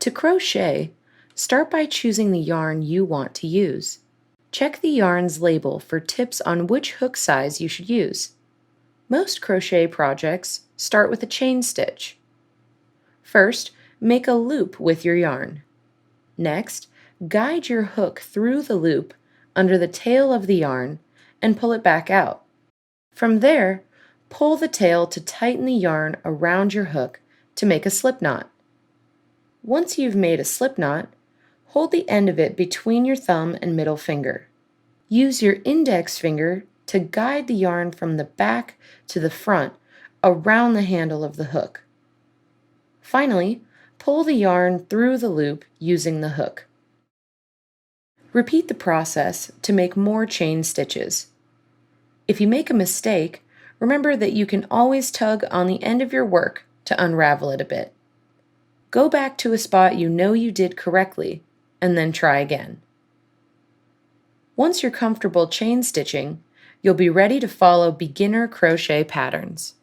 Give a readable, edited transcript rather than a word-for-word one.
To crochet, start by choosing the yarn you want to use. Check the yarn's label for tips on which hook size you should use. Most crochet projects start with a chain stitch. First, make a loop with your yarn. Next, guide your hook through the loop under the tail of the yarn and pull it back out. From there, pull the tail to tighten the yarn around your hook to make a slip knot. Once you've made a slip knot, hold the end of it between your thumb and middle finger. Use your index finger to guide the yarn from the back to the front around the handle of the hook. Finally, pull the yarn through the loop using the hook. Repeat the process to make more chain stitches. If you make a mistake, remember that you can always tug on the end of your work to unravel it a bit. Go back to a spot you know you did correctly, and then try again. Once you're comfortable chain stitching, you'll be ready to follow beginner crochet patterns.